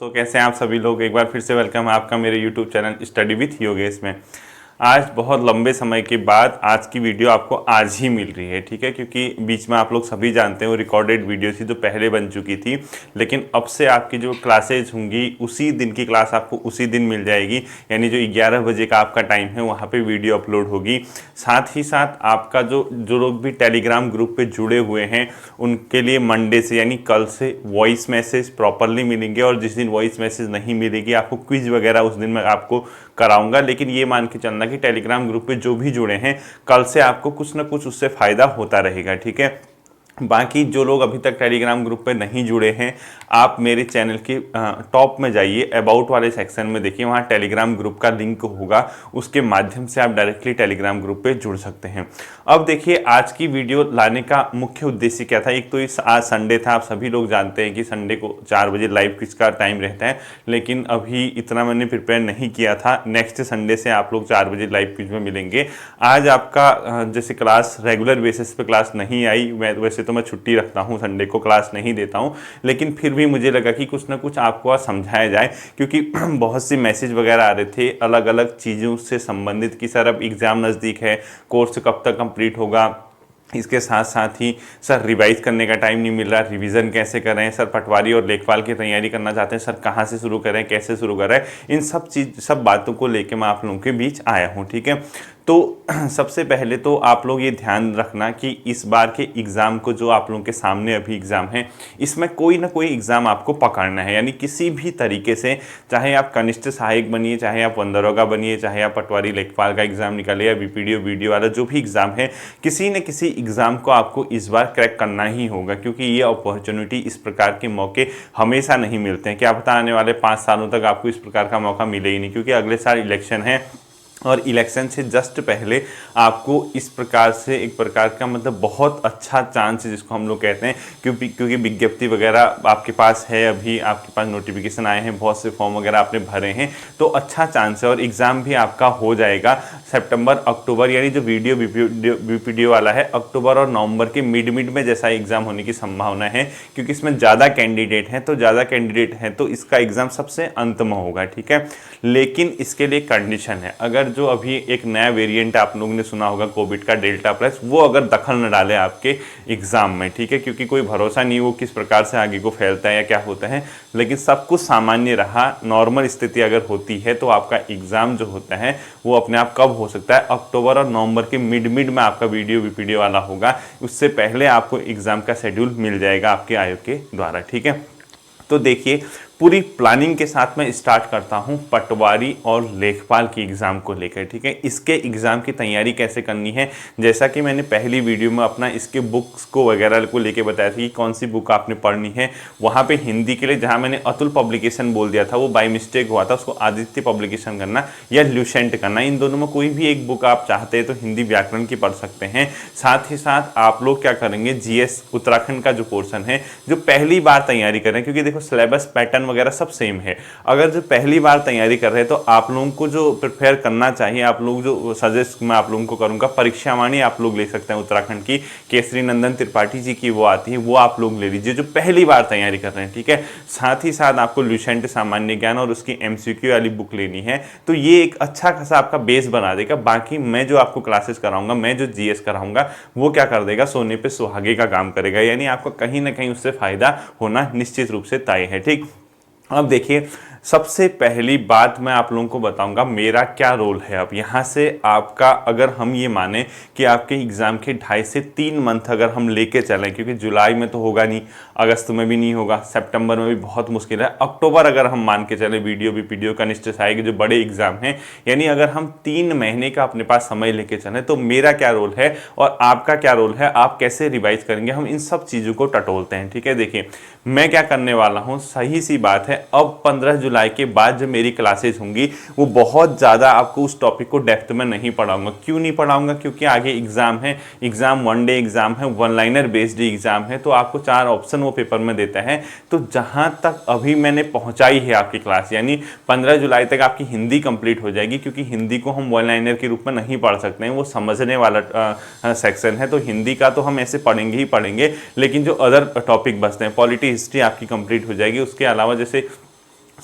तो कैसे हैं आप सभी लोग। एक बार फिर से वेलकम है आपका मेरे YouTube channel study with Yogesh में। आज बहुत लंबे समय के बाद आज की वीडियो आपको आज ही मिल रही है, ठीक है, क्योंकि बीच में आप लोग सभी जानते हैं वो रिकॉर्डेड वीडियो थी जो पहले बन चुकी थी, लेकिन अब से आपकी जो क्लासेज होंगी उसी दिन की क्लास आपको उसी दिन मिल जाएगी। यानी जो 11 बजे का आपका टाइम है वहाँ पे वीडियो अपलोड होगी। साथ ही साथ आपका जो लोग भी टेलीग्राम ग्रुप पे जुड़े हुए हैं उनके लिए मंडे से यानी कल से वॉइस मैसेज प्रॉपरली मिलेंगे, और जिस दिन वॉइस मैसेज नहीं मिलेगी आपको क्विज वगैरह उस दिन मैं आपको कराऊंगा। लेकिन ये मान के चलना कि टेलीग्राम ग्रुप पे जो भी जुड़े हैं कल से आपको कुछ ना कुछ उससे फ़ायदा होता रहेगा, ठीक है। बाकी जो लोग अभी तक टेलीग्राम ग्रुप पे नहीं जुड़े हैं, आप मेरे चैनल के टॉप में जाइए, अबाउट वाले सेक्शन में देखिए, वहाँ टेलीग्राम ग्रुप का लिंक होगा, उसके माध्यम से आप डायरेक्टली टेलीग्राम ग्रुप पे जुड़ सकते हैं। अब देखिए आज की वीडियो लाने का मुख्य उद्देश्य क्या था। एक तो इस आज संडे था, आप सभी लोग जानते हैं कि संडे को 4 बजे लाइव क्विज का टाइम रहता है, लेकिन अभी इतना मैंने प्रिपेयर नहीं किया था। नेक्स्ट संडे से आप लोग 4 बजे लाइव क्विज में मिलेंगे। आज आपका जैसे क्लास रेगुलर बेसिस पे क्लास नहीं आई, वैसे तो मैं छुट्टी रखता हूँ, संडे को क्लास नहीं देता हूँ, लेकिन फिर भी मुझे लगा कि कुछ ना कुछ आपको आज समझाया जाए, क्योंकि बहुत सी मैसेज वगैरह आ रहे थे अलग अलग चीज़ों से संबंधित कि सर अब एग्ज़ाम नज़दीक है, कोर्स कब तक कंप्लीट होगा, इसके साथ साथ ही सर रिवाइज करने का टाइम नहीं मिल रहा, रिवीजन कैसे करें, सर पटवारी और लेखपाल की तैयारी करना चाहते हैं, सर कहाँ से शुरू करें, कैसे शुरू करें। इन सब बातों को लेके मैं आप लोगों के बीच आया हूँ, ठीक है। तो सबसे पहले तो आप लोग ये ध्यान रखना कि इस बार के एग्ज़ाम को जो आप लोगों के सामने अभी एग्ज़ाम है, इसमें कोई ना कोई एग्ज़ाम आपको पकड़ना है। यानी किसी भी तरीके से, चाहे आप कनिष्ठ सहायक बनिए, चाहे आप वनदरोगा बनिए, चाहे आप पटवारी लेखपाल का एग्ज़ाम निकालिए या बीपीडीओ वीडियो वाला जो भी एग्ज़ाम है, किसी न किसी एग्ज़ाम को आपको इस बार क्रैक करना ही होगा, क्योंकि ये अपॉर्चुनिटी, इस प्रकार के मौके हमेशा नहीं मिलते हैं। क्या पता आने वाले 5 सालों तक आपको इस प्रकार का मौका मिले ही नहीं, क्योंकि अगले साल इलेक्शन है और इलेक्शन से जस्ट पहले आपको इस प्रकार से एक प्रकार का मतलब बहुत अच्छा चांस है जिसको हम लोग कहते हैं, क्योंकि विज्ञप्ति वगैरह आपके पास है, अभी आपके पास नोटिफिकेशन आए हैं, बहुत से फॉर्म वगैरह आपने भरे हैं, तो अच्छा चांस है और एग्ज़ाम भी आपका हो जाएगा सितंबर अक्टूबर, यानी जो वीडियो बीपीडीओ वाला है अक्टूबर और नवंबर के मिड में जैसा एग्ज़ाम होने की संभावना है, क्योंकि इसमें ज़्यादा कैंडिडेट हैं तो इसका एग्ज़ाम सबसे अंत में होगा, ठीक है। लेकिन इसके लिए कंडीशन है, अगर जो अभी एक नया वेरिएंट आप लोगों ने सुना होगा कोविड का डेल्टा प्लस, वो अगर दखल न डाले आपके एग्ज़ाम में, ठीक है, क्योंकि कोई भरोसा नहीं वो किस प्रकार से आगे को फैलता है या क्या होता है। लेकिन सब कुछ सामान्य रहा, नॉर्मल स्थिति अगर होती है तो आपका एग्ज़ाम जो होता है वो अपने आप कब हो सकता है, अक्टूबर और नवंबर के मिड में आपका वीडियो वाला होगा, उससे पहले आपको एग्ज़ाम का शेड्यूल मिल जाएगा आपके आयोग के द्वारा, ठीक है। तो देखिए पूरी प्लानिंग के साथ मैं स्टार्ट करता हूं पटवारी और लेखपाल की एग्ज़ाम को लेकर, ठीक है। इसके एग्ज़ाम की तैयारी कैसे करनी है, जैसा कि मैंने पहली वीडियो में अपना इसके बुक्स को वगैरह को लेके बताया था कि कौन सी बुक आपने पढ़नी है। वहाँ पे हिंदी के लिए जहाँ मैंने अतुल पब्लिकेशन बोल दिया था वो बाई मिस्टेक हुआ था, उसको आदित्य पब्लिकेशन करना या ल्यूसेंट करना, इन दोनों में कोई भी एक बुक आप चाहते हैं तो हिंदी व्याकरण की पढ़ सकते हैं। साथ ही साथ आप लोग क्या करेंगे, जीएस उत्तराखंड का जो पोर्सन है, जो पहली बार तैयारी करें, क्योंकि देखो सिलेबस पैटर्न वगैरह सब सेम है। अगर जो पहली बार तैयारी कर रहे हैं तो आप लोगों को जो प्रिपेयर करना चाहिए, आप लोग जो सजेस्ट मैं आप लोगों को करूंगा, परीक्षावाणी आप लोग ले सकते हैं उत्तराखंड की, केसरी नंदन त्रिपाठी जी की वो आती है, वो आप लोग ले लीजिए जो पहली बार तैयारी कर रहे हैं, ठीक है। साथ ही साथ आपको ल्यूसेंट सामान्य ज्ञान और उसकी एमसीक्यू वाली बुक लेनी है, तो ये एक अच्छा खासा आपका बेस बना देगा। बाकी मैं जो आपको क्लासेस कराऊंगा, मैं जो जीएस कराऊंगा, वो क्या कर देगा, सोने पे सुहागे का काम करेगा, यानी आपको कहीं ना कहीं उससे फायदा होना निश्चित रूप से तय है, ठीक। अब देखिए सबसे पहली बात मैं आप लोगों को बताऊंगा मेरा क्या रोल है। अब यहाँ से आपका अगर हम ये माने कि आपके एग्ज़ाम के 2.5 से 3 मंथ अगर हम लेके चलें, क्योंकि जुलाई में तो होगा नहीं, अगस्त में भी नहीं होगा, सितंबर में भी बहुत मुश्किल है, अक्टूबर अगर हम मान के चलें वीडियो बीपीडीओ कनिष्ठ सहायक जो बड़े एग्जाम हैं, यानी अगर हम 3 महीने का अपने पास समय लेके चलें तो मेरा क्या रोल है और आपका क्या रोल है, आप कैसे रिवाइज करेंगे, हम इन सब चीज़ों को टटोलते हैं, ठीक है। देखिए मैं क्या करने वाला हूँ, सही सी बात है, अब 15 जुलाई के बाद जो मेरी क्लासेज होंगी वो बहुत ज़्यादा आपको उस टॉपिक को डेप्थ में नहीं पढ़ाऊंगा। क्यों नहीं पढ़ाऊंगा, क्योंकि आगे एग्जाम है, एग्जाम 1 डे एग्जाम है, 1 लाइनर बेस्ड एग्जाम है, तो आपको 4 ऑप्शन वो पेपर में देता है। तो जहाँ तक अभी मैंने पहुँचाई है आपकी क्लास, यानी 15 जुलाई तक आपकी हिंदी कंप्लीट हो जाएगी, क्योंकि हिंदी को हम 1 लाइनर के रूप में नहीं पढ़ सकते हैं, वो समझने वाला सेक्शन है, तो हिंदी का तो हम ऐसे पढ़ेंगे ही पढ़ेंगे, लेकिन जो अदर टॉपिक बचते हैं, पॉलिटी हिस्ट्री आपकी कंप्लीट हो जाएगी। उसके अलावा जैसे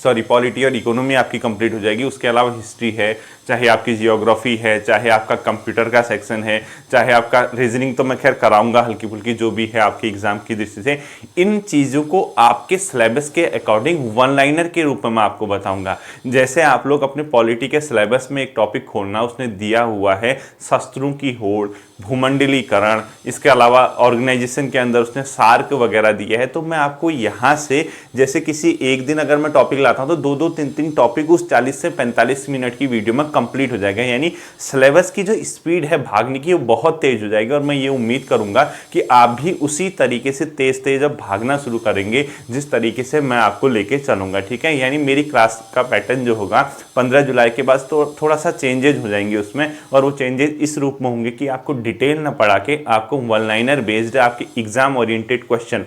सॉरी पॉलिटी और इकोनॉमी आपकी कंप्लीट हो जाएगी। उसके अलावा हिस्ट्री है, चाहे आपकी जियोग्राफी है, चाहे आपका कंप्यूटर का सेक्शन है, चाहे आपका रीजनिंग तो मैं खैर कराऊंगा हल्की फुल्की जो भी है आपकी एग्जाम की दृष्टि से। इन चीज़ों को आपके सिलेबस के अकॉर्डिंग वन लाइनर के रूप में मैं आपको बताऊंगा। जैसे आप लोग अपने पॉलिटी के सिलेबस में एक टॉपिक खोलना, उसने दिया हुआ है शस्त्रों की होड़, भूमंडलीकरण, इसके अलावा ऑर्गेनाइजेशन के अंदर उसने सार्क वगैरह दिया है। तो मैं आपको यहाँ से जैसे किसी एक दिन अगर मैं टॉपिक लाता हूँ तो दो दो तीन तीन टॉपिक उस 40 से 45 मिनट की वीडियो में कंप्लीट हो जाएगा। यानी सिलेबस की जो स्पीड है भागने की वो बहुत तेज हो जाएगी। और मैं ये उम्मीद करूंगा कि आप भी उसी तरीके से तेज तेज अब भागना शुरू करेंगे जिस तरीके से मैं आपको लेके चलूंगा, ठीक है। यानी मेरी क्लास का पैटर्न जो होगा 15 जुलाई के बाद तो थोड़ा सा चेंजेज हो जाएंगे उसमें, और वो चेंजेस इस रूप में होंगे कि आपको डिटेल ना पढ़ा के आपको वन लाइनर बेस्ड आपके एग्जाम ओरिएंटेड क्वेश्चन,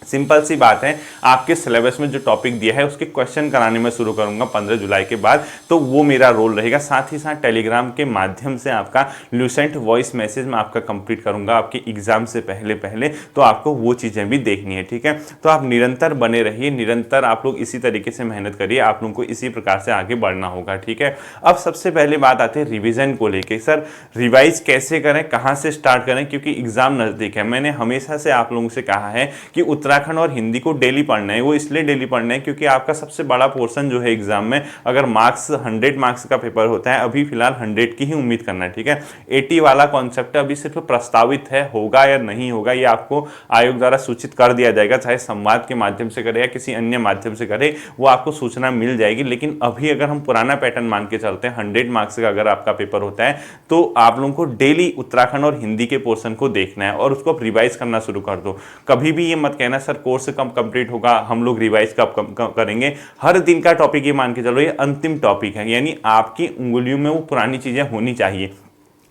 सिंपल सी बात है, आपके सिलेबस में जो टॉपिक दिया है उसके क्वेश्चन कराने में शुरू करूंगा 15 जुलाई के बाद। तो वो मेरा रोल रहेगा। साथ ही साथ टेलीग्राम के माध्यम से आपका ल्यूसेंट वॉइस मैसेज मैं आपका कंप्लीट करूंगा आपके एग्जाम से पहले, तो आपको वो चीज़ें भी देखनी है, ठीक है। तो आप निरंतर बने रहिए, निरंतर आप लोग इसी तरीके से मेहनत करिए, आप लोगों को इसी प्रकार से आगे बढ़ना होगा, ठीक है। अब सबसे पहले बात आती है रिविजन को लेके। सर रिवाइज कैसे करें, कहाँ से स्टार्ट करें, क्योंकि एग्जाम नज़दीक है। मैंने हमेशा से आप लोगों से कहा है कि उत्तराखंड और हिंदी को डेली पढ़ना है। वो इसलिए डेली पढ़ना है क्योंकि आपका सबसे बड़ा पोर्शन जो है एग्जाम में, अगर मार्क्स 100 मार्क्स का पेपर होता है, अभी फिलहाल 100 की ही उम्मीद करना है, ठीक है। 80 वाला कॉन्सेप्ट अभी सिर्फ प्रस्तावित है, होगा या नहीं होगा ये आपको आयोग द्वारा सूचित कर दिया जाएगा, चाहे संवाद के माध्यम से करे या किसी अन्य माध्यम से करे, वो आपको सूचना मिल जाएगी। लेकिन अभी अगर हम पुराना पैटर्न मान के चलते हैं, 100 मार्क्स का अगर आपका पेपर होता है तो आप लोगों को डेली उत्तराखंड और हिंदी के पोर्शन को देखना है और उसको रिवाइज करना शुरू कर दो। कभी भी ये मत कहना सर कोर्स कम कंप्लीट होगा, हम लोग रिवाइज कब करेंगे। हर दिन का टॉपिक ये मान के चलो ये अंतिम टॉपिक है, यानी आपकी उंगलियों में वो पुरानी चीजें होनी चाहिए।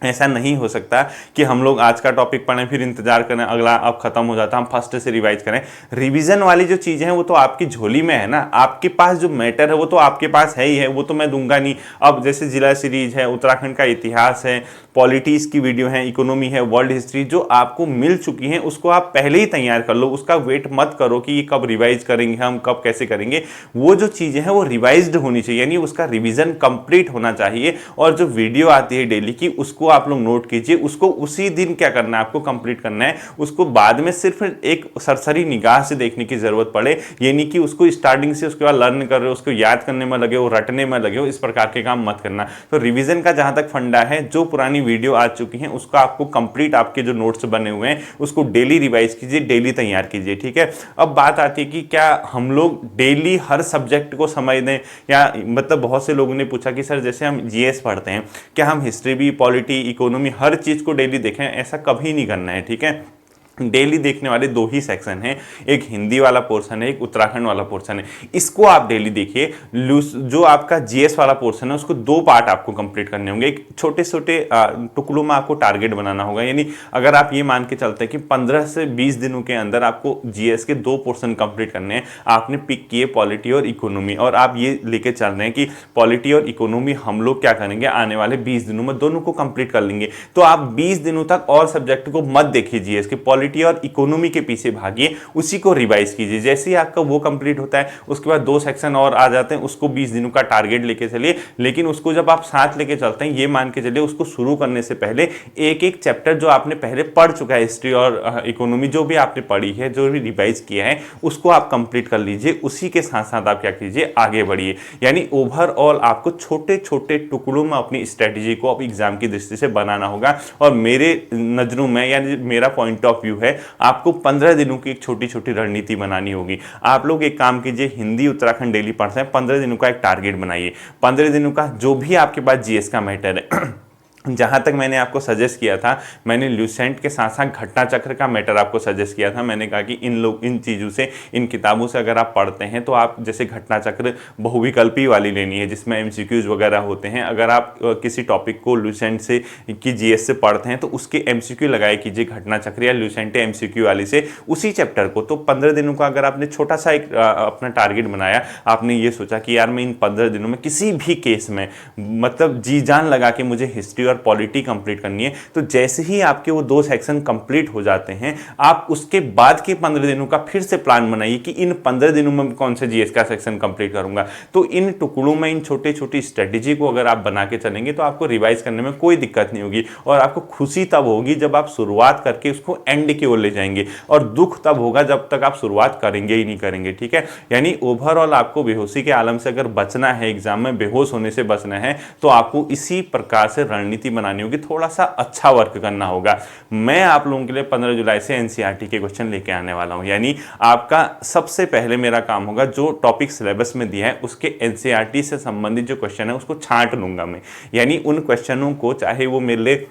ऐसा नहीं हो सकता कि हम लोग आज का टॉपिक पढ़ें फिर इंतजार करें अगला अब खत्म हो जाता, हम फर्स्ट से रिवाइज करें। रिवीजन वाली जो चीज़ें हैं वो तो आपकी झोली में है ना, आपके पास जो मैटर है वो तो आपके पास है ही है, वो तो मैं दूंगा नहीं। अब जैसे जिला सीरीज है, उत्तराखंड का इतिहास है, पॉलिटीज की वीडियो है, इकोनॉमी है, वर्ल्ड हिस्ट्री जो आपको मिल चुकी है उसको आप पहले ही तैयार कर लो। उसका वेट मत करो कि ये कब रिवाइज करेंगे, हम कब कैसे करेंगे। वो जो चीज़ें हैं वो रिवाइज्ड होनी चाहिए, यानी उसका रिवीजन कंप्लीट होना चाहिए। और जो वीडियो आती है डेली की उसको आप लोग नोट कीजिए, उसको उसी दिन क्या करना है आपको कंप्लीट करना है। उसको बाद में सिर्फ एक सरसरी निगाह से देखने की जरूरत पड़े, ये नहीं कि उसको स्टार्टिंग से उसके बाद लर्न कर रहे हो, उसको याद करने में लगे हो, रटने में लगे हो, इस प्रकार के काम मत करना। तो रिवीजन का जहां तक फंडा है, जो पुरानी वीडियो आ चुकी हैं उसका आपको कंप्लीट, आपके जो नोट्स बने हुए हैं उसको डेली रिवाइज कीजिए, डेली तैयार कीजिए, ठीक है। अब बात आती है कि क्या हम लोग डेली हर सब्जेक्ट को समझ दें, या मतलब बहुत से लोगों ने पूछा कि सर जैसे हम जीएस पढ़ते हैं क्या हम हिस्ट्री भी, पॉलिटी, इकोनॉमी हर चीज को डेली देखें? ऐसा कभी नहीं करना है, ठीक है। डेली देखने वाले दो ही सेक्शन हैं, एक हिंदी वाला पोर्शन है, एक उत्तराखंड वाला पोर्शन है। इसको आप डेली देखिए। जो आपका जीएस वाला पोर्शन है उसको दो पार्ट आपको कंप्लीट करने होंगे, एक छोटे छोटे टुकड़ों में आपको टारगेट बनाना होगा। यानी अगर आप ये मान के चलते हैं कि 15 से 20 दिनों के अंदर आपको जीएस के दो पोर्शन कंप्लीट करने हैं, आपने पिक किए पॉलिटी और इकोनॉमी, और आप ये लेके चल रहे हैं कि पॉलिटी और इकोनॉमी हम लोग क्या करेंगे आने वाले 20 दिनों में दोनों को कंप्लीट कर लेंगे, तो आप 20 दिनों तक और सब्जेक्ट को मत देखिए, जीएस के पॉलिटी और इकोनॉमी के पीछे भागिए, उसी को रिवाइज कीजिए। जैसे ही आपका वो कंप्लीट होता है उसके बाद दो सेक्शन और आ जाते हैं, उसको 20 दिनों का टारगेट लेके चलिए। लेकिन उसको जब आप साथ लेके चलते हैं, ये मान के चलिए उसको शुरू करने से पहले एक एक चैप्टर जो आपने पहले पढ़ चुका है, हिस्ट्री और इकोनॉमी जो भी आपने पढ़ी है, जो भी रिवाइज किया है, उसको आप कंप्लीट कर लीजिए। उसी के साथ साथ आप क्या कीजिए, आगे बढ़िए। यानी ओवरऑल आपको छोटे छोटे टुकड़ों में अपनी स्ट्रेटेजी को अब एग्जाम की दृष्टि से बनाना होगा। और मेरे नजरों में, यानी मेरा पॉइंट ऑफ व्यू है, आपको 15 दिनों की एक छोटी छोटी रणनीति बनानी होगी। आप लोग एक काम कीजिए, हिंदी उत्तराखंड डेली पढ़ते हैं, 15 दिनों का एक टारगेट बनाइए। 15 दिनों का जो भी आपके पास जीएस का मैटर है जहाँ तक मैंने आपको सजेस्ट किया था, मैंने ल्यूसेंट के साथ साथ घटना चक्र का मैटर आपको सजेस्ट किया था। मैंने कहा कि इन चीज़ों से, इन किताबों से अगर आप पढ़ते हैं तो आप जैसे घटना चक्र बहुविकल्पी वाली लेनी है जिसमें एमसीक्यूज वगैरह होते हैं। अगर आप किसी टॉपिक को ल्यूसेंट से की जीएस से पढ़ते हैं तो उसके एमसीक्यू लगाया कीजिए घटना चक्र या ल्यूसेंट एमसीक्यू वाली से उसी चैप्टर को। तो 15 दिनों का अगर आपने छोटा सा एक अपना टारगेट बनाया, आपने ये सोचा कि यार मैं इन 15 दिनों में किसी भी केस में मतलब जी जान लगा के मुझे हिस्ट्री और पॉलिटी कंप्लीट करनी है। तो जैसे ही आपके वो 2 सेक्शन कंप्लीट हो जाते हैं, आप उसके बाद के 15 दिनों का फिर से प्लान बनाइए कि इन 15 दिनों में कौन से जीएस का सेक्शन कंप्लीट करूंगा। तो इन टुकड़ों में इन छोटे छोटी स्ट्रेटेजी को अगर आप बना के चलेंगे तो आपको रिवाइज करने में कोई दिक्कत नहीं होगी, और आपको खुशी तब होगी जब आप शुरुआत करके उसको एंड की ओर ले जाएंगे, और दुख तब होगा जब तक आप शुरुआत करेंगे ही नहीं करेंगे। ठीक है, यानी ओवरऑल आपको बेहोशी के आलम से अगर बचना है, एग्जाम में बेहोश होने से बचना है, तो आपको इसी प्रकार से रणनीति बनानी होगी, थोड़ा सा अच्छा वर्क करना होगा। मैं आप लोगों के लिए 15 जुलाई से एनसीईआरटी के क्वेश्चन लेके आने वाला हूं। यानी आपका सबसे पहले मेरा काम होगा जो टॉपिक सिलेबस में दिया है उसके एनसीईआरटी से संबंधित जो क्वेश्चन है उसको छांट लूंगा मैं। यानी उन क्वेश्चनों को, चाहे वो मेरे लिए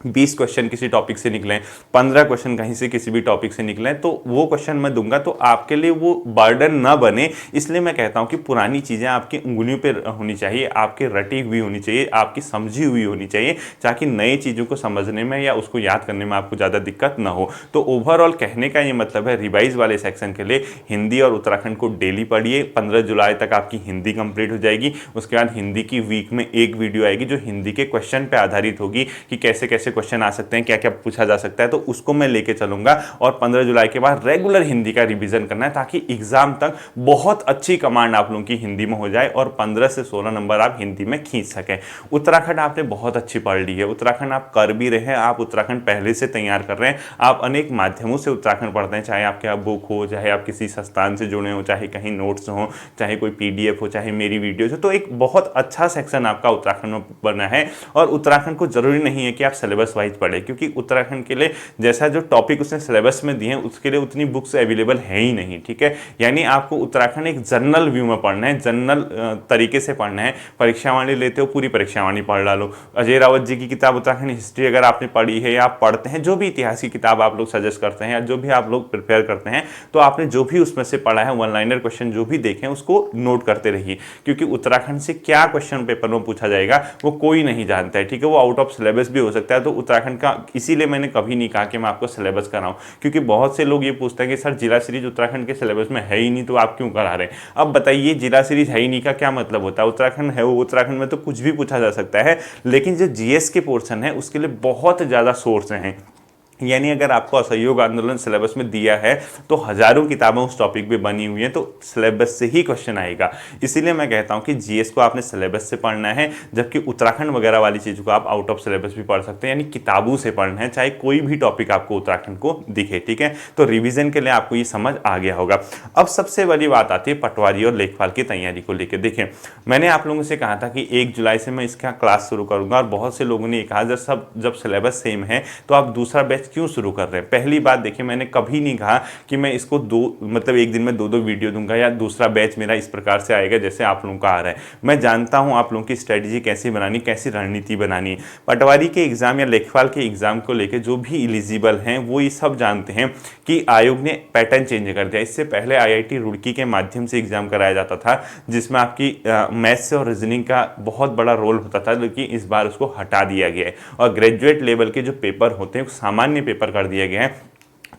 20 क्वेश्चन किसी टॉपिक से निकले, 15 क्वेश्चन कहीं से किसी भी टॉपिक से निकले, तो वो क्वेश्चन मैं दूंगा, तो आपके लिए वो बर्डन ना बने। इसलिए मैं कहता हूं कि पुरानी चीज़ें आपकी उंगलियों पे होनी चाहिए, आपके रटी हुई होनी चाहिए, आपकी समझी हुई होनी चाहिए, ताकि नई चीज़ों को समझने में या उसको याद करने में आपको ज़्यादा दिक्कत ना हो। तो ओवरऑल कहने का ये मतलब है, रिवाइज वाले सेक्शन के लिए हिंदी और उत्तराखंड को डेली पढ़िए। 15 जुलाई तक आपकी हिंदी कंप्लीट हो जाएगी। उसके बाद हिंदी की वीक में एक वीडियो आएगी जो हिंदी के क्वेश्चन पर आधारित होगी कि कैसे कैसे क्वेश्चन आ सकते हैं, क्या क्या पूछा जा सकता है, तो उसको मैं लेके चलूंगा। और 15 जुलाई के बाद रेगुलर हिंदी का रिवीजन करना है, ताकि एग्जाम तक बहुत अच्छी कमांड आप लोगों की हिंदी में हो जाए और 15 से 16 नंबर आप हिंदी में खींच सकें। उत्तराखंड आपने बहुत अच्छी पढ़ ली है, उत्तराखंड आप कर भी रहे हैं, आप उत्तराखंड पहले से तैयार कर रहे हैं, आप अनेक माध्यमों से उत्तराखंड पढ़ते हैं, चाहे आपके आप बुक हो, चाहे आप किसी संस्थान से जुड़े हो, चाहे कहीं नोट्स हो, चाहे कोई PDF हो, चाहे मेरी वीडियोज हो। तो एक बहुत अच्छा सेक्शन आपका उत्तराखंड में बना है। और उत्तराखंड को जरूरी नहीं है कि आप सिलेबस वाइज पढ़े, क्योंकि उत्तराखंड के लिए जैसा जो टॉपिक उसने सिलेबस में दिए हैं उसके लिए उतनी बुक्स अवेलेबल है ही नहीं। ठीक है, यानी आपको उत्तराखंड एक जनरल व्यू में पढ़ना है, जनरल तरीके से पढ़ना है। परीक्षावाणी लेते हो, पूरी परीक्षावाणी पढ़ डालो। अजय रावत जी की किताब उत्तराखंड हिस्ट्री अगर आपने पढ़ी है या आप पढ़ते हैं, जो भी इतिहास की किताब आप लोग सजेस्ट करते हैं या जो भी आप लोग प्रिपेयर करते हैं, तो आपने जो भी उसमें से पढ़ा है, वन लाइनर क्वेश्चन जो भी देखें उसको नोट करते रहिए, क्योंकि उत्तराखंड से क्या क्वेश्चन पेपर में पूछा जाएगा वो कोई नहीं जानता है। ठीक है, वो आउट ऑफ सिलेबस भी हो सकता है। तो उत्तराखंड का इसीलिए मैंने कभी नहीं कहा कि मैं आपको सिलेबस कराऊं, क्योंकि बहुत से लोग ये पूछते हैं कि सर जिला सीरीज उत्तराखंड के सिलेबस में है ही नहीं, तो आप क्यों करा रहे हैं। अब बताइए, जिला सीरीज है ही नहीं का क्या मतलब होता है। उत्तराखंड है, वो उत्तराखंड में तो कुछ भी पूछा जा सकता है, लेकिन जो जीएस के पोर्शन है उसके लिए बहुत ज़्यादा सोर्स हैं। यानी अगर आपको असहयोग आंदोलन सिलेबस में दिया है तो हजारों किताबें उस टॉपिक पे बनी हुई हैं, तो सिलेबस से ही क्वेश्चन आएगा। इसीलिए मैं कहता हूं कि जीएस को आपने सिलेबस से पढ़ना है, जबकि उत्तराखंड वगैरह वाली चीज़ों को आप आउट ऑफ सिलेबस भी पढ़ सकते हैं, यानी किताबों से पढ़ना है, चाहे कोई भी टॉपिक आपको उत्तराखंड को दिखे। ठीक है, तो रिविजन के लिए आपको ये समझ आ गया होगा। अब सबसे बड़ी बात आती है पटवारी और लेखपाल की तैयारी को लेकर। देखिए, मैंने आप लोगों से कहा था कि 1 जुलाई से मैं इसका क्लास शुरू करूंगा, और बहुत से लोगों ने कहा जब सिलेबस सेम है तो आप दूसरा बैच क्यों शुरू कर रहे हैं। पहली बात देखिए, मैंने कभी नहीं कहा कि मैं इसको मतलब एक दिन में 2-2 वीडियो दूंगा या दूसरा बैच मेरा इस प्रकार से आएगा जैसे आप लोगों का आ रहा है। मैं जानता हूं आप लोगों की स्ट्रेटजी कैसी बनानी, कैसी रणनीति बनानी। पटवारी के एग्जाम या लेखपाल के एग्जाम को लेकर जो भी एलिजिबल हैं वो ये सब जानते हैं कि आयोग ने पैटर्न चेंज कर दिया। इससे पहले IIT रुड़की के माध्यम से एग्जाम कराया जाता था, जिसमें आपकी मैथ्स और रीजनिंग का बहुत बड़ा रोल होता था, लेकिन इस बार उसको हटा दिया गया है और ग्रेजुएट लेवल के जो पेपर होते हैं सामान्य पेपर कर दिया गया है।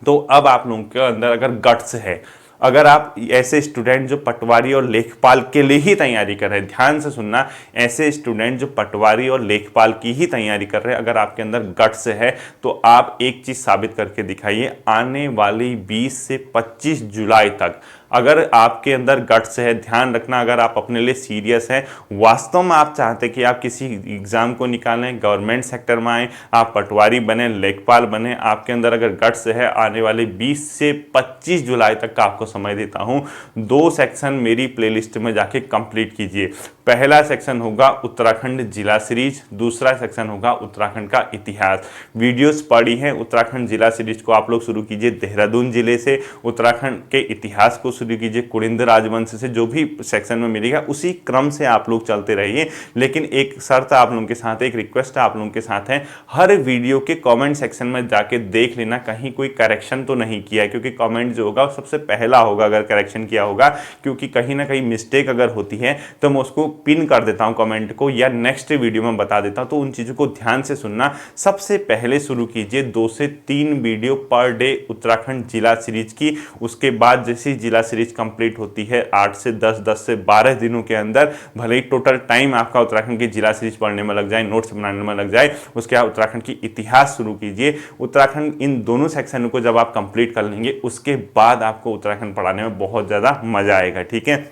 तो अब आप लोगों के अंदर अगर गट्स है, अगर आप ऐसे स्टूडेंट जो पटवारी और लेखपाल के लिए ही तैयारी कर रहे हैं, ध्यान से सुनना, ऐसे स्टूडेंट जो पटवारी और लेखपाल की ही तैयारी कर रहे हैं, अगर आपके अंदर गट्स है तो आप एक चीज साबित करके दिखाइए। आने वाली 20 से 25 जुलाई तक अगर आपके अंदर गट्स है, ध्यान रखना, अगर आप अपने लिए सीरियस हैं, वास्तव में आप चाहते हैं कि आप किसी एग्जाम को निकालें, गवर्नमेंट सेक्टर में आए, आप पटवारी बने, लेखपाल बने, आपके अंदर अगर गट्स है, आने वाले 20 से 25 जुलाई तक का आपको समय देता हूं, 2 सेक्शन मेरी प्लेलिस्ट में जाके कंप्लीट कीजिए। पहला सेक्शन होगा उत्तराखंड जिला सीरीज, दूसरा सेक्शन होगा उत्तराखंड का इतिहास। वीडियोस पड़ी हैं, उत्तराखंड जिला सीरीज को आप लोग शुरू कीजिए देहरादून जिले से, उत्तराखंड के इतिहास को शुरू कीजिए कुलिंद राजवंश से, जो भी सेक्शन में मिलेगा उसी क्रम से आप लोग चलते रहिए। लेकिन एक शर्त आप लोगों के साथ, एक रिक्वेस्ट आप लोगों के साथ है, हर वीडियो के कमेंट सेक्शन में जाके देख लेना कहीं कोई करेक्शन तो नहीं किया है, क्योंकि कमेंट जो होगा सबसे पहला होगा अगर करेक्शन किया होगा, क्योंकि कहीं ना कहीं मिस्टेक अगर होती है तो मैं उसको पिन कर देता हूं कमेंट को या नेक्स्ट वीडियो में बता देता हूं। तो उन चीजों को ध्यान से सुनना। सबसे पहले शुरू कीजिए 2 से 3 वीडियो पर डे उत्तराखंड जिला सीरीज की। उसके बाद जैसी जिला सीरीज कंप्लीट होती है 8 से 10, 10 से 12 दिनों के अंदर। भले ही टोटल टाइम आपका उत्तराखंड की जिला सीरीज पढ़ने में लग जाए, नोट्स बनाने में लग जाए, उसके बाद उत्तराखंड की इतिहास शुरू कीजिए। उत्तराखंड इन दोनों सेक्शन को जब आप कंप्लीट कर लेंगे, उसके बाद आपको उत्तराखंड पढ़ाने में बहुत ज़्यादा मजा आएगा। ठीक है,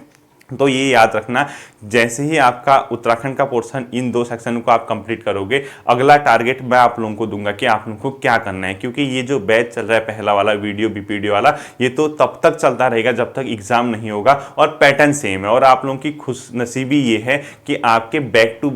तो ये याद रखना, जैसे ही आपका उत्तराखंड का पोर्शन इन 2 सेक्शन को आप कंप्लीट करोगे, अगला टारगेट मैं आप लोगों को दूंगा कि आप लोगों को क्या करना है। क्योंकि ये जो बैच चल रहा है पहला वाला वीडियो बीपीडी वाला, ये तो तब तक चलता रहेगा जब तक एग्जाम नहीं होगा, और पैटर्न सेम है। और आप लोगों की खुशनसीबी ये है कि आपके बैक टू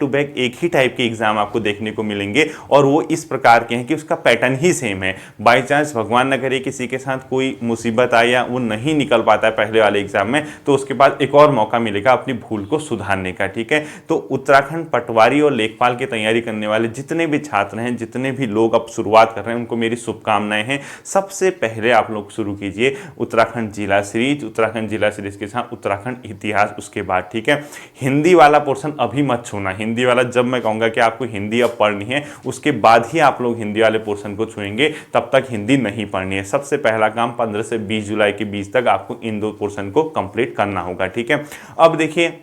बैक एक ही टाइप के एग्जाम आपको देखने को मिलेंगे, और वो इस प्रकार के हैं कि उसका पैटर्न ही सेम है। बाई चांस भगवान न करे किसी के साथ कोई मुसीबत आए या वो नहीं निकल पाता है पहले वाले एग्जाम में, तो उसके बाद एक और मौका मिलेगा अपनी भूल को सुधारने का। ठीक है, तो उत्तराखंड पटवारी और लेखपाल की तैयारी करने वाले जितने भी छात्र हैं, जितने भी लोग अब शुरुआत कर रहे हैं, उनको मेरी शुभकामनाएं हैं। सबसे पहले आप लोग शुरू कीजिए उत्तराखंड जिला सीरीज, उत्तराखंड जिला सीरीज के साथ उत्तराखंड इतिहास उसके बाद। ठीक है, हिंदी वाला पोर्शन अभी मत छूना। हिंदी वाला जब मैं कहूँगा कि आपको हिंदी अब पढ़नी है, उसके बाद ही आप लोग हिंदी वाले पोर्शन को छुएंगे, तब तक हिंदी नहीं पढ़नी है। सबसे पहला काम 15 से 20 जुलाई के बीच तक आपको इन 2 पोर्शन को कंप्लीट करना होगा। ठीक है, अब देखिए,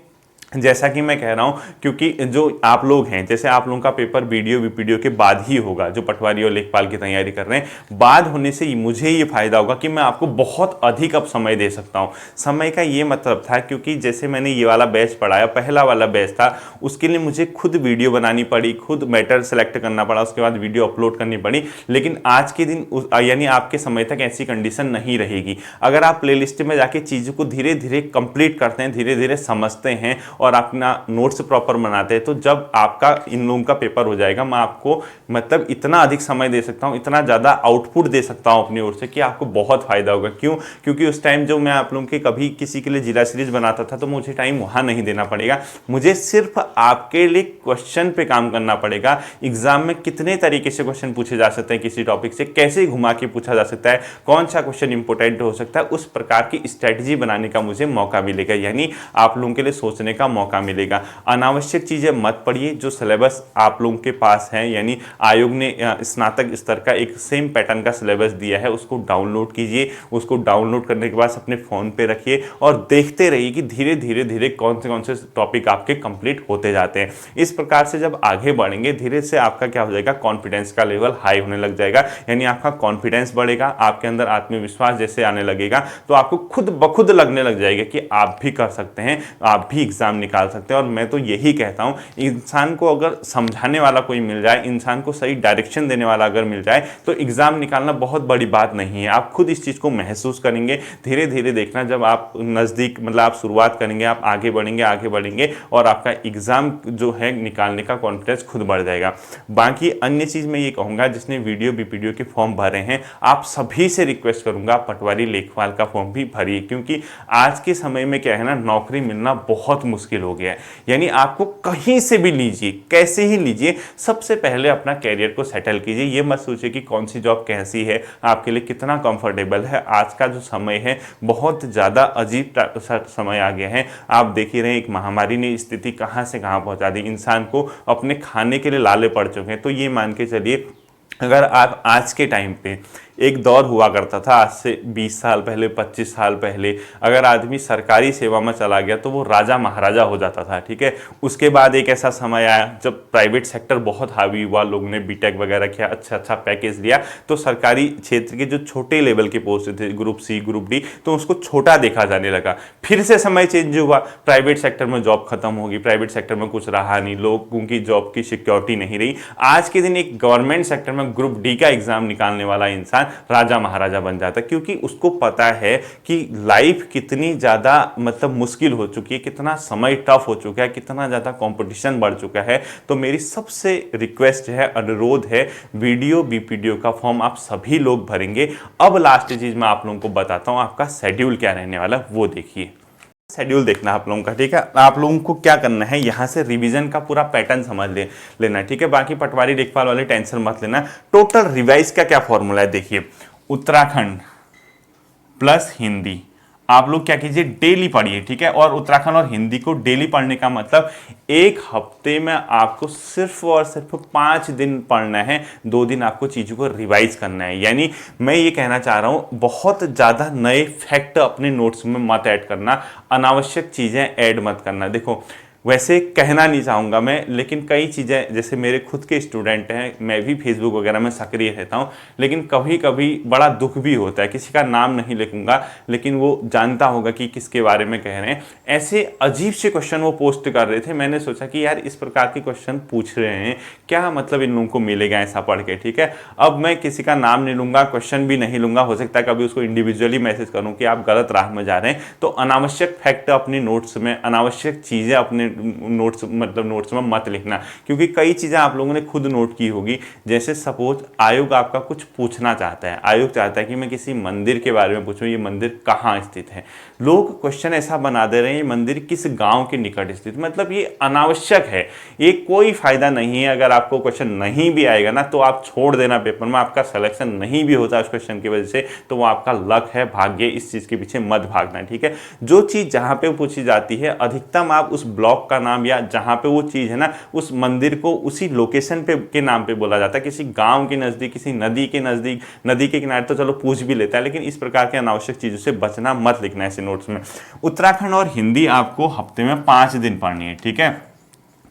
जैसा कि मैं कह रहा हूं, क्योंकि जो आप लोग हैं, जैसे आप लोगों का पेपर वीडियो के बाद ही होगा, जो पटवारी और लेखपाल की तैयारी कर रहे हैं, बाद होने से मुझे ये फायदा होगा कि मैं आपको बहुत अधिक अब समय दे सकता हूं। समय का ये मतलब था, क्योंकि जैसे मैंने ये वाला बैच पढ़ाया, पहला वाला बैच था, उसके लिए मुझे खुद वीडियो बनानी पड़ी, खुद मैटर सेलेक्ट करना पड़ा, उसके बाद वीडियो अपलोड करनी पड़ी। लेकिन आज के दिन यानी आपके समय तक ऐसी कंडीशन नहीं रहेगी। अगर आप प्ले लिस्ट में जाके चीज़ों को धीरे धीरे कंप्लीट करते हैं, धीरे धीरे समझते हैं और अपना नोट्स प्रॉपर बनाते हैं, तो जब आपका इन लोगों का पेपर हो जाएगा, मैं आपको मतलब इतना अधिक समय दे सकता हूं, इतना ज़्यादा आउटपुट दे सकता हूं अपनी ओर से कि आपको बहुत फायदा होगा। क्यों? क्योंकि उस टाइम जो मैं आप लोगों के कभी किसी के लिए जिला सीरीज बनाता था, तो मुझे टाइम वहां नहीं देना पड़ेगा, मुझे सिर्फ आपके लिए क्वेश्चन पे काम करना पड़ेगा। एग्जाम में कितने तरीके से क्वेश्चन पूछे जा सकते हैं किसी टॉपिक से, कैसे घुमा के पूछा जा सकता है, कौन सा क्वेश्चन इंपॉर्टेंट हो सकता है, उस प्रकार की स्ट्रेटजी बनाने का मुझे मौका मिलेगा, यानी आप लोगों के लिए सोचने का मौका मिलेगा। अनावश्यक चीजें मत पढ़िए। जो सिलेबस आप लोगों के पास है, यानी आयोग ने स्नातक स्तर का एक सेम पैटर्न का सिलेबस दिया है, उसको डाउनलोड कीजिए। उसको डाउनलोड करने के बाद अपने फोन पे रखिए और देखते रहिए कि धीरे धीरे कौन से टॉपिक आपके कंप्लीट होते जाते हैं। इस प्रकार से जब आगे बढ़ेंगे, धीरे से आपका क्या हो जाएगा, कॉन्फिडेंस का लेवल हाई होने लग जाएगा, यानी आपका कॉन्फिडेंस बढ़ेगा, आपके अंदर आत्मविश्वास जैसे आने लगेगा, तो आपको खुद ब खुद लगने लग जाएगा कि आप भी कर सकते हैं, आप भी एग्जाम निकाल सकते हैं। और मैं तो यही कहता हूं, इंसान को अगर समझाने वाला कोई मिल जाए, इंसान को सही डायरेक्शन देने वाला अगर मिल जाए, तो एग्जाम निकालना बहुत बड़ी बात नहीं है। आप खुद इस चीज को महसूस करेंगे। धीरे धीरे देखना, जब आप नजदीक मतलब आप शुरुआत करेंगे, आप आगे बढ़ेंगे और आपका एग्जाम जो है निकालने का कॉन्फिडेंस खुद बढ़ जाएगा। बाकी अन्य चीज मैं ये कहूंगा, जिसने वीडियो बीपीडीओ के फॉर्म भरे हैं, आप सभी से रिक्वेस्ट करूंगा, पटवारी लेखपाल का फॉर्म भी भरिए। क्योंकि आज के समय में क्या है ना, नौकरी मिलना बहुत मुश्किल हो गया है। यानी आपको कहीं से भी लीजिए, कैसे ही लीजिए, सबसे पहले अपना कैरियर को सेटल कीजिए। ये मत सोचिए कि कौन सी जॉब कैसी है, आपके लिए कितना कंफर्टेबल है। आज का जो समय है, बहुत ज़्यादा अजीब समय आ गया है। आप देख ही रहे हैं, एक महामारी ने स्थिति कहाँ से कहाँ पहुँचा दी। इंसान को अपने खाने के लिए लाले पड़ चुके हैं। तो ये मान के चलिए, अगर आप आज के टाइम पे, एक दौर हुआ करता था आज से 20 साल पहले, 25 साल पहले, अगर आदमी सरकारी सेवा में चला गया तो वो राजा महाराजा हो जाता था। ठीक है, उसके बाद एक ऐसा समय आया जब प्राइवेट सेक्टर बहुत हावी हुआ, लोगों ने बीटेक वगैरह किया, अच्छा पैकेज लिया, तो सरकारी क्षेत्र के जो छोटे लेवल के पोस्ट थे, ग्रुप सी, ग्रुप डी, तो उसको छोटा देखा जाने लगा। फिर से समय चेंज हुआ, प्राइवेट सेक्टर में जॉब खत्म होगी, प्राइवेट सेक्टर में कुछ रहा नहीं, लोगों की जॉब की सिक्योरिटी नहीं रही। आज के दिन एक गवर्नमेंट सेक्टर में ग्रुप डी का एग्जाम निकालने वाला इंसान राजा महाराजा बन जाता है, क्योंकि उसको पता है कि लाइफ कितनी ज़्यादा मतलब मुश्किल हो चुकी है, कितना समय टफ हो चुका है, कितना ज़्यादा कंपटीशन बढ़ चुका है। तो मेरी सबसे रिक्वेस्ट है, अनुरोध है, वीडियो बीपीडीओ का फॉर्म आप सभी लोग भरेंगे। अब लास्ट चीज़ मैं आप लोगों को बताता हूँ, आपका शेड्यूल क्या रहने वाला वो देखिए। शेड्यूल देखना आप लोगों का, ठीक है। आप लोगों को क्या करना है, यहाँ से रिवीजन का पूरा पैटर्न समझ लेना, ठीक है। बाकी पटवारी लेखपाल वाले टेंशन मत लेना। टोटल रिवाइज का क्या फॉर्मूला है देखिए, उत्तराखंड प्लस हिंदी, आप लोग क्या कीजिए, डेली पढ़िए, ठीक है। और उत्तराखंड और हिंदी को डेली पढ़ने का मतलब एक हफ्ते में आपको सिर्फ और सिर्फ 5 दिन पढ़ना है, 2 दिन आपको चीज़ों को रिवाइज करना है। यानी मैं ये कहना चाह रहा हूँ, बहुत ज़्यादा नए फैक्ट अपने नोट्स में मत ऐड करना, अनावश्यक चीज़ें ऐड मत करना। देखो, वैसे कहना नहीं चाहूँगा मैं, लेकिन कई चीज़ें, जैसे मेरे खुद के स्टूडेंट हैं, मैं भी फेसबुक वगैरह में सक्रिय रहता हूँ, लेकिन कभी कभी बड़ा दुख भी होता है, किसी का नाम नहीं लिखूंगा, लेकिन वो जानता होगा कि किसके बारे में कह रहे हैं। ऐसे अजीब से क्वेश्चन वो पोस्ट कर रहे थे, मैंने सोचा कि यार इस प्रकार के क्वेश्चन पूछ रहे हैं, क्या मतलब इन लोगों को मिलेगा ऐसा पढ़ के, ठीक है। अब मैं किसी का नाम नहीं लूँगा, क्वेश्चन भी नहीं लूँगा, हो सकता है कभी उसको इंडिविजुअली मैसेज करूँ कि आप गलत राह में जा रहे हैं। तो अनावश्यक फैक्ट अपने नोट्स में, अनावश्यक चीज़ें अपने नोट्स में मत लिखना, क्योंकि कई चीज़ें आप लोगों ने खुद नोट की होगी। जैसे सपोज आयोग आपका कुछ पूछना चाहता है, आयोग चाहता है कि मैं किसी मंदिर के बारे में पूछूं, ये मंदिर कहाँ स्थित है। लोग क्वेश्चन ऐसा बना दे रहे हैं, ये मंदिर किस गांव के निकट स्थित, मतलब ये अनावश्यक है, ये कोई फायदा नहीं है। अगर आपको क्वेश्चन नहीं भी आएगा ना, तो आप छोड़ देना पेपर में, आपका सिलेक्शन नहीं भी होता उस क्वेश्चन की वजह से, तो वो आपका लक है, भाग्य, इस चीज़ के पीछे मत भागना, ठीक है। जो चीज़ जहाँ पे पूछी जाती है, अधिकतम आप उस ब्लॉक का नाम या जहाँ पे वो चीज़ है ना, उस मंदिर को उसी लोकेशन पे के नाम पे बोला जाता है, किसी गांव के नज़दीक, किसी नदी के नज़दीक, नदी के किनारे तो चलो पूछ भी लेता है, लेकिन इस प्रकार के अनावश्यक चीज़ों से बचना, मत लिखना ऐसे नोट्स में। उत्तराखंड और हिंदी आपको हफ्ते में 5 दिन पढ़नी है, ठीक है।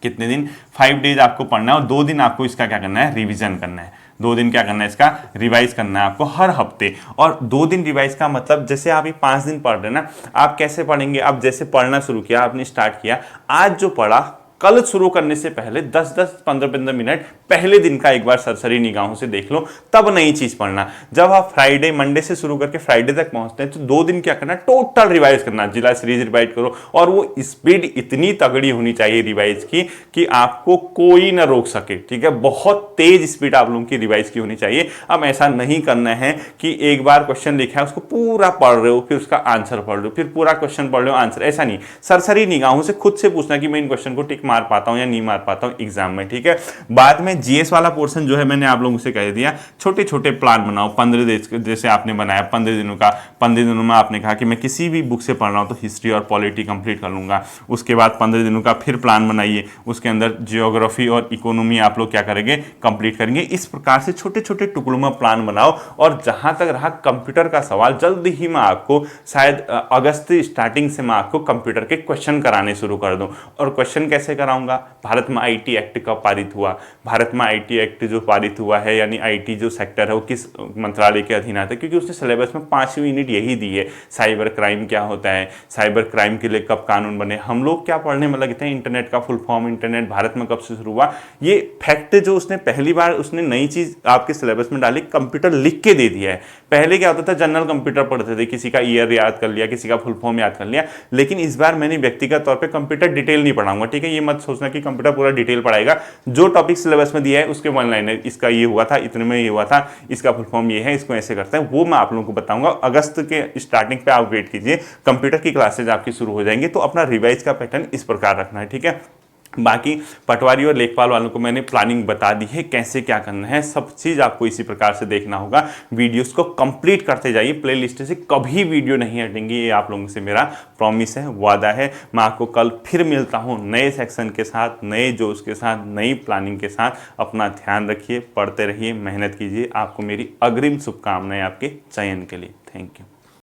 कितने दिन? 5 डेज आपको पढ़ना है, और 2 दिन आपको इसका क्या करना है, रिवीजन करना है। 2 दिन क्या करना है, इसका रिवाइज करना है आपको हर हफ्ते। और 2 दिन रिवाइज का मतलब, जैसे आप ये 5 दिन पढ़ रहे हैं ना, आप कैसे पढ़ेंगे, आप जैसे पढ़ना शुरू किया, आपने स्टार्ट किया, आज जो पढ़ा, कल शुरू करने से पहले 10-10, 15-15 मिनट पहले दिन का एक बार सरसरी निगाहों से देख लो, तब नई चीज पढ़ना। जब आप फ्राइडे, मंडे से शुरू करके फ्राइडे तक पहुंचते हैं, तो 2 दिन क्या करना, टोटल रिवाइज करना, जिला सीरीज रिवाइज करो। और वो स्पीड इतनी तगड़ी होनी चाहिए रिवाइज की कि आपको कोई ना रोक सके, ठीक है। बहुत तेज स्पीड आप लोगों की रिवाइज की होनी चाहिए। अब ऐसा नहीं करना है कि एक बार क्वेश्चन लिखा है उसको पूरा पढ़ रहे हो, फिर उसका आंसर पढ़ रहे हो, फिर पूरा क्वेश्चन पढ़ रहे हो, आंसर, ऐसा नहीं। सरसरी निगाहों से खुद से पूछना कि मैं इन क्वेश्चन को टिक मार पाता हूं या नहीं मार पाता हूं एग्जाम में, ठीक है। बाद में जीएस वाला पोर्शन जो है, मैंने आप लोगों से कह दिया, छोटे छोटे प्लान बनाओ। 15 दिन जैसे आपने बनाया 15 दिनों का, 15 दिनों में आपने कहा कि मैं किसी भी बुक से पढ़ रहा हूं तो हिस्ट्री और पॉलिटी कंप्लीट कर लूंगा। उसके बाद 15 दिनों का फिर प्लान बनाइए, उसके अंदर जियोग्राफी और इकोनॉमी आप लोग क्या करेंगे, कंप्लीट करेंगे। इस प्रकार से छोटे छोटे टुकड़ों में प्लान बनाओ। और जहां तक रहा कंप्यूटर का सवाल, जल्द ही मैं आपको शायद अगस्त स्टार्टिंग से मैं आपको कंप्यूटर के क्वेश्चन कराने शुरू कर दूं। और क्वेश्चन कैसे कराऊंगा, भारत में आईटी एक्ट कब पारित हुआ, भारत में आईटी एक्ट जो पारित हुआ है, यानी आईटी जो सेक्टर है वो किस मंत्रालय के अधीन आता है, क्योंकि उसने सिलेबस में 5वीं यूनिट यही दी है, साइबर क्राइम क्या होता है, साइबर क्राइम के लिए कब कानून बने। हम लोग क्या पढ़ने में लगते हैं, इंटरनेट का फुल फॉर्म, इंटरनेट भारत में कब से शुरू हुआ। ये फैक्ट जो उसने पहली बार उसने नई चीज आपके सिलेबस में डाली, कंप्यूटर लिख के दे दिया है। पहले क्या होता था, जनरल कंप्यूटर पढ़ते थे, किसी का ईयर याद कर लिया, किसी का फुल फॉर्म याद कर लिया। लेकिन इस बार मैंने व्यक्तिगत तौर पे कंप्यूटर डिटेल नहीं पढ़ाऊंगा, ठीक है। ये मत सोचना कि कंप्यूटर पूरा डिटेल पढ़ाएगा। जो टॉपिक सिलेबस में दिया है उसके 1 लाइनर, इसका ये हुआ था, इतने में ये हुआ था, इसका फुल फॉर्म ये है, इसको ऐसे करते हैं, वो मैं आप लोगों को बताऊंगा। अगस्त के स्टार्टिंग पे आप वेट कीजिए, कंप्यूटर की क्लासेज आपकी शुरू हो जाएंगी। तो अपना रिवाइज का पैटर्न इस प्रकार रखना है, ठीक है। बाकी पटवारी और लेखपाल वालों को मैंने प्लानिंग बता दी है, कैसे क्या करना है, सब चीज़ आपको इसी प्रकार से देखना होगा। वीडियोस को कंप्लीट करते जाइए, प्लेलिस्ट से कभी वीडियो नहीं हटेंगी, ये आप लोगों से मेरा प्रॉमिस है, वादा है। मैं आपको कल फिर मिलता हूँ नए सेक्शन के साथ, नए जोश के साथ, नई प्लानिंग के साथ। अपना ध्यान रखिए, पढ़ते रहिए, मेहनत कीजिए। आपको मेरी अग्रिम शुभकामनाएं आपके चयन के लिए। Thank you.